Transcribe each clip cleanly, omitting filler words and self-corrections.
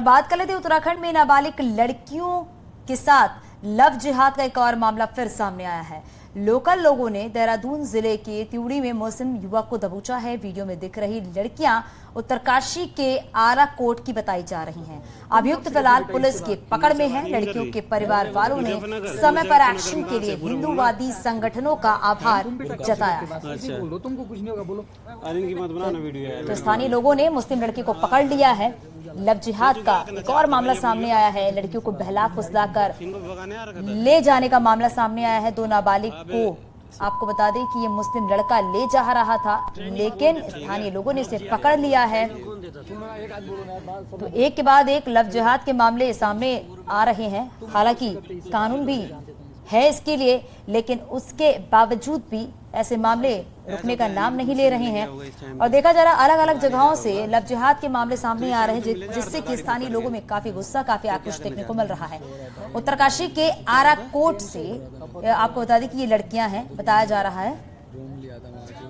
बात कर लेते हैं उत्तराखंड में नाबालिग लड़कियों के साथ लव जिहाद का एक और मामला फिर सामने आया है। लोकल लोगों ने देहरादून जिले के त्यूड़ी में मुस्लिम युवक को दबोचा है। वीडियो में दिख रही लड़कियां उत्तरकाशी के आराकोट की बताई जा रही हैं। अभियुक्त फिलहाल पुलिस की पकड़ में है। लड़कियों के परिवार वालों ने समय पर एक्शन के लिए हिंदूवादी संगठनों का आभार जताया है। तो स्थानीय लोगों ने मुस्लिम लड़की को पकड़ लिया है। लव जिहाद का एक और मामला सामने आया है। लड़कियों को बहला फुसलाकर ले जाने का मामला सामने आया है। दो नाबालिग को आपको बता दें कि ये मुस्लिम लड़का ले जा रहा था, लेकिन स्थानीय लोगों ने इसे पकड़ लिया है। तो एक के बाद एक लव जिहाद के मामले सामने आ रहे हैं। हालांकि कानून भी है इसके लिए, लेकिन उसके बावजूद भी ऐसे मामले रुकने का नाम नहीं ले रहे हैं। और देखा जा रहा अलग अलग जगहों से लव जिहाद के मामले सामने आ रहे हैं, जिससे कि स्थानीय लोगों में काफी गुस्सा, काफी आक्रोश देखने को मिल रहा है। उत्तरकाशी के आराकोट से आपको बता दें कि ये लड़कियां हैं, बताया जा रहा है।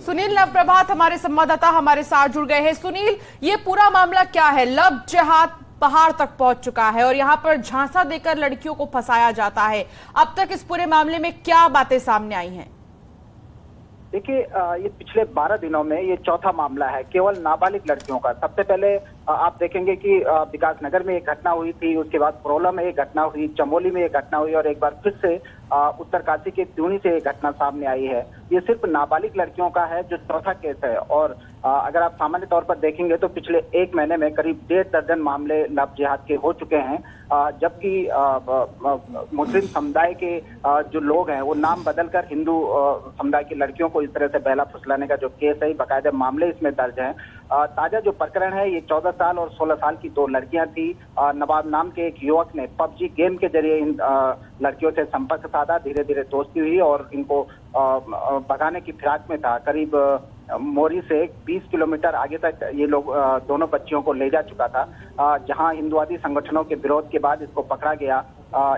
सुनील नवप्रभात हमारे संवाददाता हमारे साथ जुड़ गए हैं। सुनील, ये पूरा मामला क्या है? लव जिहाद पहाड़ तक पहुंच चुका है और यहाँ पर झांसा देकर लड़कियों को फंसाया जाता है। अब तक इस पूरे मामले में क्या बातें सामने आई हैं? देखिए, ये पिछले 12 दिनों में ये चौथा मामला है केवल नाबालिग लड़कियों का। सबसे पहले आप देखेंगे कि विकासनगर में एक घटना हुई थी, उसके बाद प्रोला में एक घटना हुई, चमोली में एक घटना हुई और एक बार फिर से उत्तरकाशी के त्यूणी से एक घटना सामने आई है। ये सिर्फ नाबालिग लड़कियों का है जो चौथा केस है। और अगर आप सामान्य तौर पर देखेंगे तो पिछले एक महीने में करीब 1.5 दर्जन मामले लव जिहाद के हो चुके हैं, जबकि मुस्लिम समुदाय के जो लोग हैं वो नाम बदलकर हिंदू समुदाय की लड़कियों को इस तरह से बहला फुसलाने का जो केस है, बाकायदा मामले इसमें दर्ज हैं। ताजा जो प्रकरण है ये 14 साल और 16 साल की 2 लड़कियां थी। नवाब नाम के एक युवक ने पबजी गेम के जरिए इन लड़कियों से संपर्क साधा, धीरे धीरे दोस्ती हुई और इनको भगाने की फिराक में था। करीब मोरी से 20 किलोमीटर आगे तक ये लोग दोनों बच्चियों को ले जा चुका था, जहां हिंदुवादी संगठनों के विरोध के बाद इसको पकड़ा गया।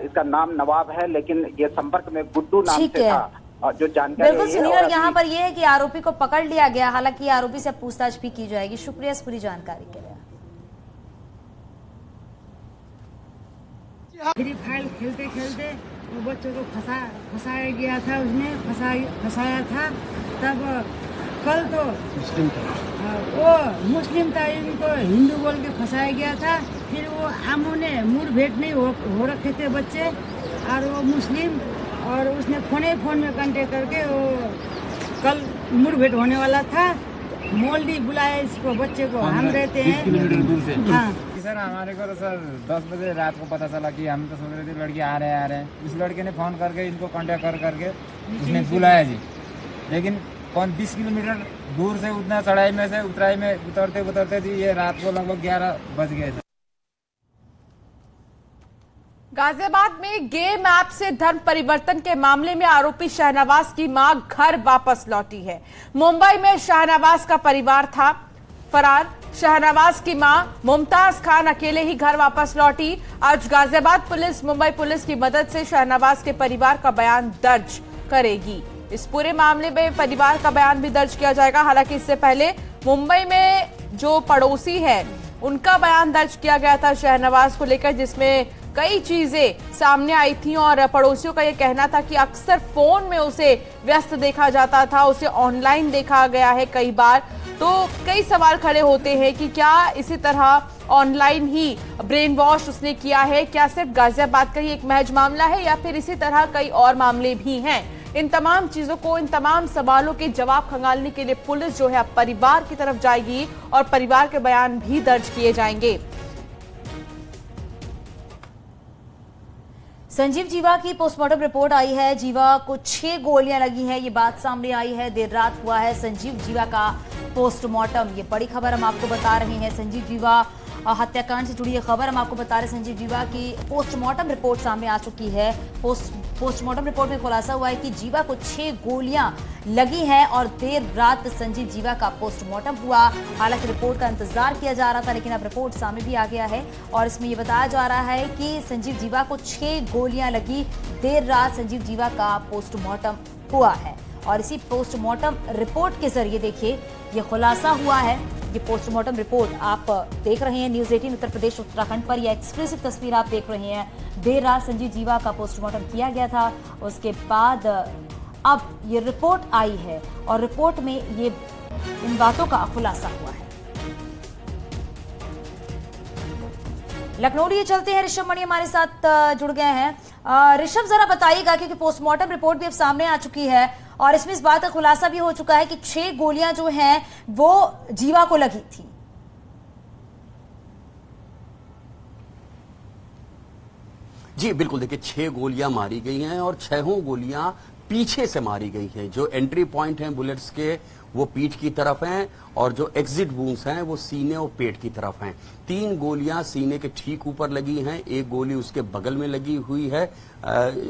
इसका नाम नवाब है, लेकिन ये संपर्क में गुड्डू नाम से था। जो जानकारी बिल्कुल सुनील, और यहाँ पर यह है कि आरोपी को पकड़ लिया गया। हालांकि आरोपी से पूछताछ भी की जाएगी। शुक्रिया इस पूरी जानकारी के लिए। फ्री फायर खेलते खेलते वो बच्चों को फंसाया गया था, उसने फंसाया था। तब कल तो वो मुस्लिम था, इनको हिंदू बोल के फंसाया गया था। फिर वो आमने मुठभेड़ नहीं हो रखे थे बच्चे और वो मुस्लिम, और उसने फोन में कांटेक्ट करके वो कल मुठभेड़ होने वाला था। मोल्डी बुलाया इसको, बच्चे को। हम रहते हैं 20 किलोमीटर दूर से। हाँ सर, हमारे को तो सर 10 बजे रात को पता चला कि हम तो सोच रहे थे लड़के आ रहे हैं। उस लड़के ने फोन करके इनको कांटेक्ट करके उसने बुलाया जी। लेकिन 20 किलोमीटर दूर से उतना चढ़ाई में से उतराई में उतरते जी ये रात को लगभग 11 बज गए थे। गाजियाबाद में गेम ऐप से धर्म परिवर्तन के मामले में आरोपी शाहनवाज की मां घर वापस लौटी है। मुंबई में शाहनवाज का परिवार था फरार। शाहनवाज की मां मुमताज खान अकेले ही घर वापस लौटी। आज गाजियाबाद पुलिस मुंबई पुलिस की मदद से शाहनवाज के परिवार का बयान दर्ज करेगी। इस पूरे मामले में परिवार का बयान भी दर्ज किया जाएगा। हालांकि इससे पहले मुंबई में जो पड़ोसी है उनका बयान दर्ज किया गया था शाहनवाज को लेकर, जिसमें कई चीजें सामने आई थी और पड़ोसियों का यह कहना था कि अक्सर फोन में उसे व्यस्त देखा जाता था, उसे ऑनलाइन देखा गया है कई बार। तो कई सवाल खड़े होते हैं कि क्या इसी तरह ऑनलाइन ही ब्रेन वॉश उसने किया है? क्या सिर्फ गाजियाबाद का ही एक महज मामला है या फिर इसी तरह कई और मामले भी हैं? इन तमाम चीजों को, इन तमाम सवालों के जवाब खंगालने के लिए पुलिस जो है परिवार की तरफ जाएगी और परिवार के बयान भी दर्ज किए जाएंगे। संजीव जीवा की पोस्टमार्टम रिपोर्ट आई है। जीवा को 6 गोलियां लगी हैं, ये बात सामने आई है। देर रात हुआ है संजीव जीवा का पोस्टमार्टम। ये बड़ी खबर हम आपको बता रहे हैं। संजीव जीवा हत्याकांड से जुड़ी ये खबर हम आपको बता रहे हैं। संजीव जीवा की पोस्टमार्टम रिपोर्ट सामने आ चुकी है। पोस्टमार्टम रिपोर्ट में खुलासा हुआ है कि जीवा को 6 गोलियां लगी हैं और देर रात संजीव जीवा का पोस्टमार्टम हुआ। हालांकि रिपोर्ट का इंतजार किया जा रहा था, लेकिन अब रिपोर्ट सामने भी आ गया है और इसमें यह बताया जा रहा है कि संजीव जीवा को 6 गोलियां लगी। देर रात संजीव जीवा का पोस्टमार्टम हुआ है और इसी पोस्टमार्टम रिपोर्ट के जरिए देखिए ये खुलासा हुआ है ये पोस्टमार्टम रिपोर्ट आप देख रहे हैं न्यूज 18 उत्तर प्रदेश उत्तराखंड पर। यह एक्सक्लूसिव तस्वीर आप देख रहे हैं। देर रात संजीव जीवा का पोस्टमार्टम किया गया था, उसके बाद अब ये रिपोर्ट आई है और रिपोर्ट में ये इन बातों का खुलासा हुआ है। लखनऊ लिए चलते हैं, ऋषभ मणि हमारे साथ जुड़ गए हैं। ऋषभ, जरा बताइएगा, क्योंकि पोस्टमार्टम रिपोर्ट भी अब सामने आ चुकी है और इसमें इस बात का खुलासा भी हो चुका है कि 6 गोलियां जो हैं वो जीवा को लगी थी। जी बिल्कुल, देखिए 6 गोलियां मारी गई हैं और 6 गोलियां पीछे से मारी गई हैं। जो एंट्री पॉइंट हैं बुलेट्स के वो पीठ की तरफ हैं और जो एग्जिट वूंड्स हैं वो सीने और पेट की तरफ हैं। 3 गोलियां सीने के ठीक ऊपर लगी हैं, 1 गोली उसके बगल में लगी हुई है,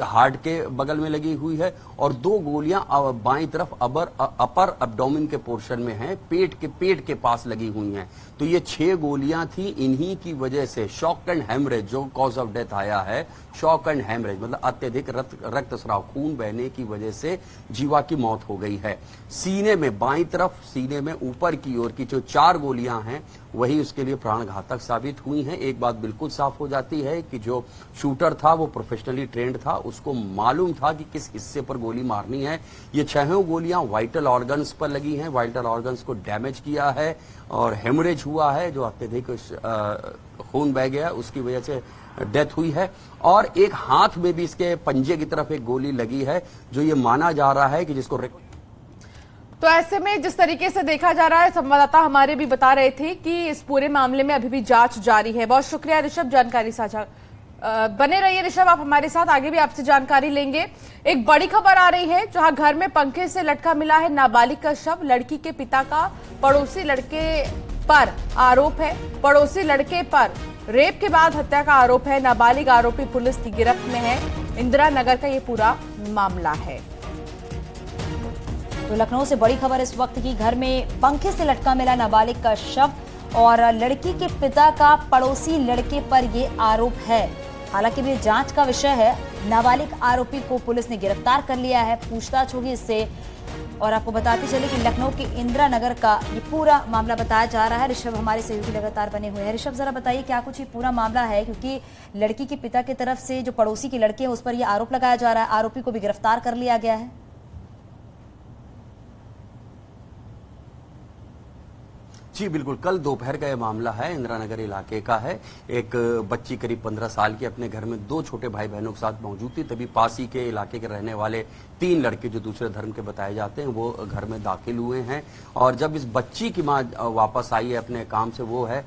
हार्ट के बगल में लगी हुई है, और 2 गोलियां बाईं तरफ अपर एब्डोमेन के पोर्शन में हैं, पेट के पास लगी हुई हैं। तो ये 6 गोलियां थी। इन्हीं की वजह से शॉक एंड हेमरेज जो कॉज ऑफ डेथ आया है, शॉक एंड हेमरेज मतलब अत्यधिक रक्तस्राव, खून बहने की वजह से जीवा की मौत हो गई है। सीने में बाईं तरफ सीने में ऊपर की ओर की जो 4 गोलियां हैं वही उसके लिए प्राण घातक साबित हुई हैं। एक बात बिल्कुल साफ हो जाती है कि जो शूटर था वो प्रोफेशनली ट्रेंड था, उसको मालूम था कि किस हिस्से पर गोली मारनी है। ये 6 गोलियां वाइटल ऑर्गन्स पर लगी हैं, वाइटल ऑर्गन्स को डैमेज किया है और हेमरेज हुआ है, जो अत्यधिक खून बह गया, उसकी वजह से डेथ हुई है। और एक हाथ में भी इसके पंजे की तरफ एक गोली लगी है, जो ये माना जा रहा है कि जिसको तो ऐसे में जिस तरीके से देखा जा रहा है, संवाददाता हमारे भी बता रहे थे कि इस पूरे मामले में अभी भी जांच जारी है। बहुत शुक्रिया ऋषभ, जानकारी साझा बने रहिए ऋषभ, आप हमारे साथ, आगे भी आपसे जानकारी लेंगे। एक बड़ी खबर आ रही है, जहां घर में पंखे से लटका मिला है नाबालिग का शव। लड़की के पिता का पड़ोसी लड़के पर आरोप है, पड़ोसी लड़के पर रेप के बाद हत्या का आरोप है। नाबालिग आरोपी पुलिस की गिरफ्त में है। इंदिरा नगर का ये पूरा मामला है। तो लखनऊ से बड़ी खबर इस वक्त की, घर में पंखे से लटका मिला नाबालिग का शव और लड़की के पिता का पड़ोसी लड़के पर यह आरोप है। हालांकि ये जांच का विषय है। नाबालिग आरोपी को पुलिस ने गिरफ्तार कर लिया है, पूछताछ होगी इससे। और आपको बताते चले कि लखनऊ के इंदिरा नगर का ये पूरा मामला बताया जा रहा है। ऋषभ हमारे सहयोगी लगातार बने हुए हैं। ऋषभ, जरा बताइए क्या कुछ ये पूरा मामला है, क्योंकि लड़की के पिता की तरफ से जो पड़ोसी के लड़के हैं उस पर यह आरोप लगाया जा रहा है, आरोपी को भी गिरफ्तार कर लिया गया है। जी बिल्कुल, कल दोपहर का यह मामला है, इंदिरा नगर इलाके का है। एक बच्ची करीब 15 साल की अपने घर में 2 छोटे भाई बहनों के साथ मौजूद थी। तभी पास ही के इलाके के रहने वाले 3 लड़के जो दूसरे धर्म के बताए जाते हैं वो घर में दाखिल हुए हैं। और जब इस बच्ची की मां वापस आई है अपने काम से, वो है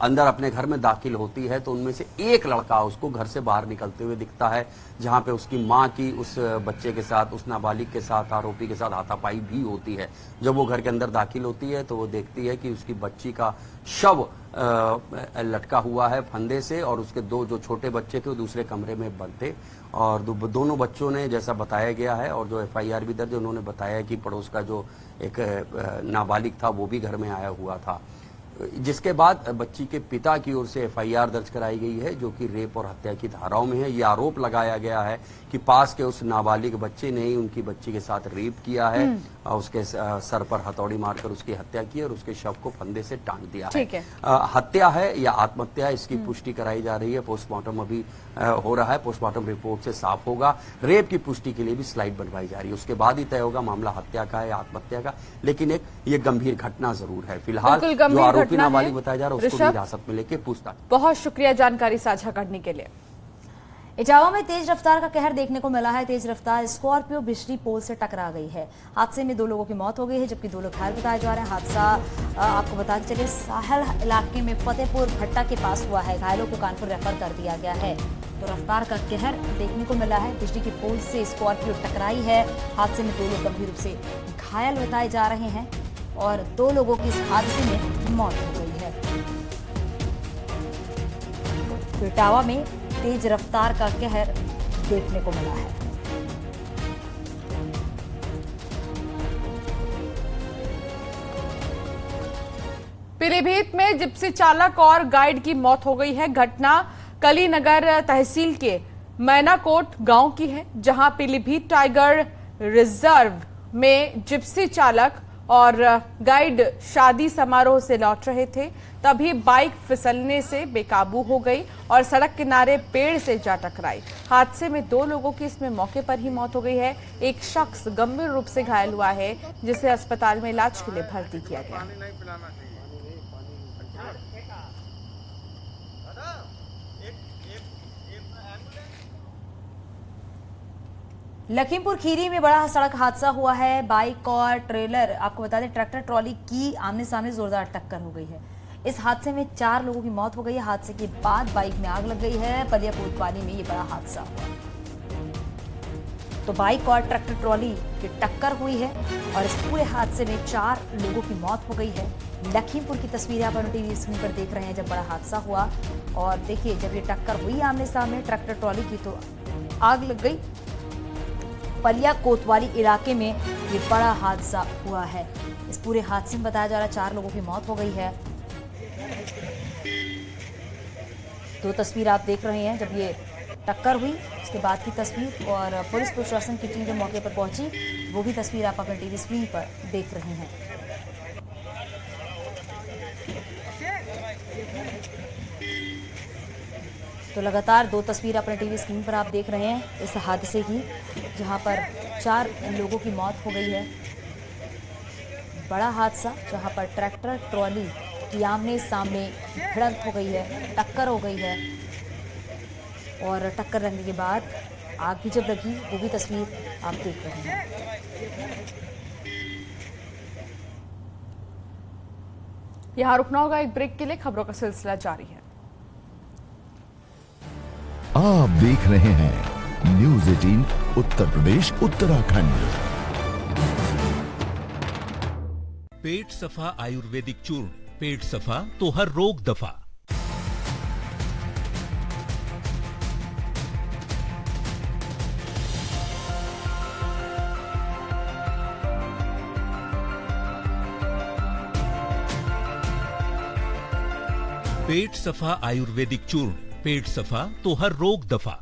अंदर अपने घर में दाखिल होती है, तो उनमें से एक लड़का उसको घर से बाहर निकलते हुए दिखता है, जहां पे उसकी मां की उस बच्चे के साथ, उस नाबालिग के साथ, आरोपी के साथ हाथापाई भी होती है। जब वो घर के अंदर दाखिल होती है तो वो देखती है कि उसकी बच्ची का शव लटका हुआ है फंदे से, और उसके 2 जो छोटे बच्चे थे वो दूसरे कमरे में बंद थे। और दोनों बच्चों ने, जैसा बताया गया है और जो FIR भी दर्ज, उन्होंने बताया कि पड़ोस का जो एक नाबालिग था वो भी घर में आया हुआ था। जिसके बाद बच्ची के पिता की ओर से FIR दर्ज कराई गई है, जो कि रेप और हत्या की धाराओं में है। ये आरोप लगाया गया है कि पास के उस नाबालिग बच्चे ने ही उनकी बच्ची के साथ रेप किया है, उसके सर पर हथौड़ी मारकर उसकी हत्या की और उसके शव को फंदे से टांग दिया है। हत्या है या आत्महत्या, इसकी पुष्टि कराई जा रही है। पोस्टमार्टम अभी हो रहा है, पोस्टमार्टम रिपोर्ट से साफ होगा। रेप की पुष्टि के लिए भी स्लाइड बनवाई जा रही है, उसके बाद ही तय होगा मामला हत्या का है या आत्महत्या का। लेकिन ये गंभीर घटना जरूर है। फिलहाल जो आरोपी नाबालिग बताया जा रहा है उसको भी हिरासत में लेके पूछताछ। बहुत शुक्रिया जानकारी साझा करने के लिए। इटावा में तेज रफ्तार का कहर देखने को मिला है। तेज रफ्तार स्कॉर्पियो बिजली पोल से टकरा गई है। हादसे में 2 लोगों की मौत हो गई है, जबकि 2 लोग घायल बताए जा रहे हैं। हादसा आपको बताते चले साहल इलाके में फतेहपुर भट्टा के पास हुआ है। घायलों को कानपुर रेफर कर दिया गया है। तो रफ्तार का कहर देखने को मिला है। बिजली के पोल से स्कॉर्पियो टकराई है। हादसे में 2 लोग गंभीर रूप से घायल बताए जा रहे हैं और 2 लोगों की इस हादसे में मौत हो गई है। तो इटावा में तेज रफ्तार का कहर देखने को मिला है। पीलीभीत में जिप्सी चालक और गाइड की मौत हो गई है। घटना कलीनगर तहसील के मैनाकोट गांव की है, जहां पीलीभीत टाइगर रिजर्व में जिप्सी चालक और गाइड शादी समारोह से लौट रहे थे, तभी बाइक फिसलने से बेकाबू हो गई और सड़क किनारे पेड़ से जा टकराई। हादसे में 2 लोगों की इसमें मौके पर ही मौत हो गई है। एक शख्स गंभीर रूप से घायल हुआ है, जिसे अस्पताल में इलाज के लिए भर्ती किया गया। लखीमपुर खीरी में बड़ा सड़क हादसा हुआ है। बाइक और ट्रेलर, आपको बता दें ट्रैक्टर ट्रॉली की आमने सामने जोरदार टक्कर हो गई है। इस हादसे में 4 लोगों की मौत हो गई है। हादसे के बाद बाइक में आग लग गई है। पलिया कोतवाली में ये बड़ा हादसा हुआ। तो बाइक और ट्रैक्टर ट्रॉली की टक्कर हुई है और इस पूरे हादसे में 4 लोगों की मौत हो गई है। लखीमपुर की तस्वीरें आप टीवी स्क्रीन पर देख रहे हैं जब बड़ा हादसा हुआ। और देखिए जब ये टक्कर हुई आमने सामने ट्रैक्टर ट्रॉली की तो आग लग गई। पलिया कोतवाली इलाके में ये बड़ा हादसा हुआ है। इस पूरे हादसे में बताया जा रहा है 4 लोगों की मौत हो गई है। 2 तस्वीर आप देख रहे हैं जब ये टक्कर हुई उसके बाद की तस्वीर, और पुलिस प्रशासन की टीम जो मौके पर पहुंची वो भी तस्वीर आप अपने टीवी स्क्रीन पर देख रहे हैं। तो लगातार 2 तस्वीर अपने टीवी स्क्रीन पर आप देख रहे हैं इस हादसे की, जहां पर 4 लोगों की मौत हो गई है। बड़ा हादसा जहां पर ट्रैक्टर ट्रॉली की आमने सामने भिड़ंत हो गई है, टक्कर हो गई है और टक्कर लगने के बाद आग भी जब लगी वो भी तस्वीर आप देख रहे हैं। यहां रुकना होगा एक ब्रेक के लिए, खबरों का सिलसिला जारी है। आप देख रहे हैं न्यूज़ 18 उत्तर प्रदेश उत्तराखंड। पेट सफा आयुर्वेदिक चूर्ण, पेट सफा तो हर रोग दफा। पेट सफा आयुर्वेदिक चूर्ण, पेट सफा तो हर रोग दफा।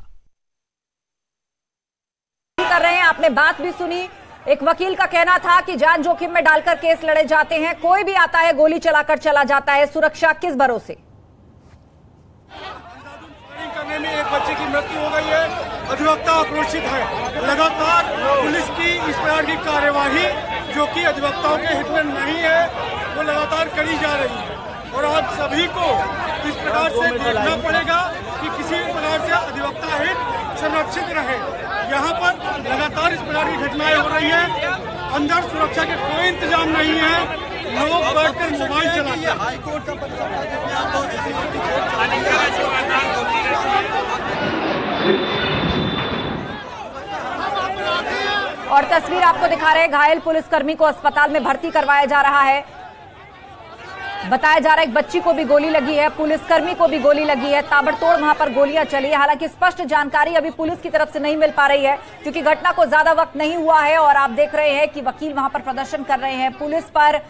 कर रहे हैं, आपने बात भी सुनी। एक वकील का कहना था कि जान जोखिम में डालकर केस लड़े जाते हैं, कोई भी आता है गोली चलाकर चला जाता है, सुरक्षा किस भरोसे। करने में एक बच्चे की मृत्यु हो गई है, अधिवक्ता आक्रोशित है। लगातार पुलिस की इस प्रकार की कार्यवाही जो कि अधिवक्ताओं के हित में नहीं है वो लगातार करी जा रही है और आप सभी को इस प्रकार से देखना पड़ेगा कि किसी प्रकार से अधिवक्ता हित संरक्षित रहे। यहाँ पर लगातार इस प्रकार की घटनाएं हो रही है, अंदर सुरक्षा के कोई इंतजाम नहीं है, लोग बैठकर मोबाइल चलाते हैं। हाईकोर्ट का और तस्वीर आपको दिखा रहे हैं, घायल पुलिसकर्मी को अस्पताल में भर्ती करवाया जा रहा है। बताया जा रहा है एक बच्ची को भी गोली लगी है, पुलिसकर्मी को भी गोली लगी है, ताबड़तोड़ वहां पर गोलियां चली है। हालांकि स्पष्ट जानकारी अभी पुलिस की तरफ से नहीं मिल पा रही है क्योंकि घटना को ज्यादा वक्त नहीं हुआ है और आप देख रहे हैं कि वकील वहां पर प्रदर्शन कर रहे हैं। पुलिस पर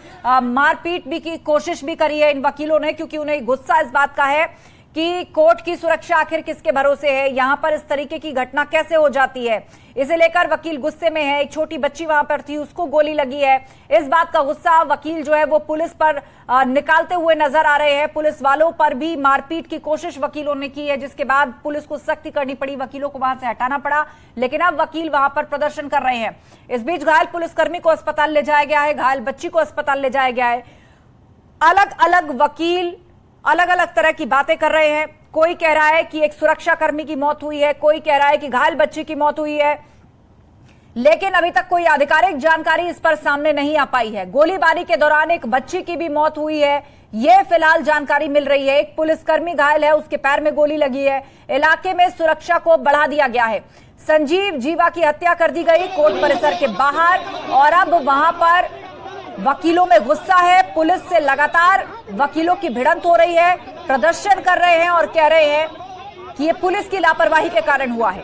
मारपीट भी की कोशिश भी करी है इन वकीलों ने, क्योंकि उन्हें गुस्सा इस बात का है कि कोर्ट की सुरक्षा आखिर किसके भरोसे है, यहां पर इस तरीके की घटना कैसे हो जाती है, इसे लेकर वकील गुस्से में है। एक छोटी बच्ची वहां पर थी, उसको गोली लगी है, इस बात का गुस्सा वकील जो है वो पुलिस पर निकालते हुए नजर आ रहे हैं। पुलिस वालों पर भी मारपीट की कोशिश वकीलों ने की है, जिसके बाद पुलिस को सख्ती करनी पड़ी, वकीलों को वहां से हटाना पड़ा, लेकिन अब वकील वहां पर प्रदर्शन कर रहे हैं। इस बीच घायल पुलिसकर्मी को अस्पताल ले जाया गया है, घायल बच्ची को अस्पताल ले जाया गया है। अलग अलग वकील अलग अलग तरह की बातें कर रहे हैं। कोई कह रहा है कि एक सुरक्षाकर्मी की मौत हुई है, कोई कह रहा है कि घायल बच्ची की मौत हुई है, लेकिन अभी तक कोई आधिकारिक जानकारी इस पर सामने नहीं आ पाई है। गोलीबारी के दौरान एक बच्ची की भी मौत हुई है, यह फिलहाल जानकारी मिल रही है। एक पुलिसकर्मी घायल है, उसके पैर में गोली लगी है। इलाके में सुरक्षा को बढ़ा दिया गया है। संजीव जीवा की हत्या कर दी गई कोर्ट परिसर के बाहर और अब वहां पर वकीलों में गुस्सा है। पुलिस से लगातार वकीलों की भिड़ंत हो रही है, प्रदर्शन कर रहे हैं और कह रहे हैं कि यह पुलिस की लापरवाही के कारण हुआ है।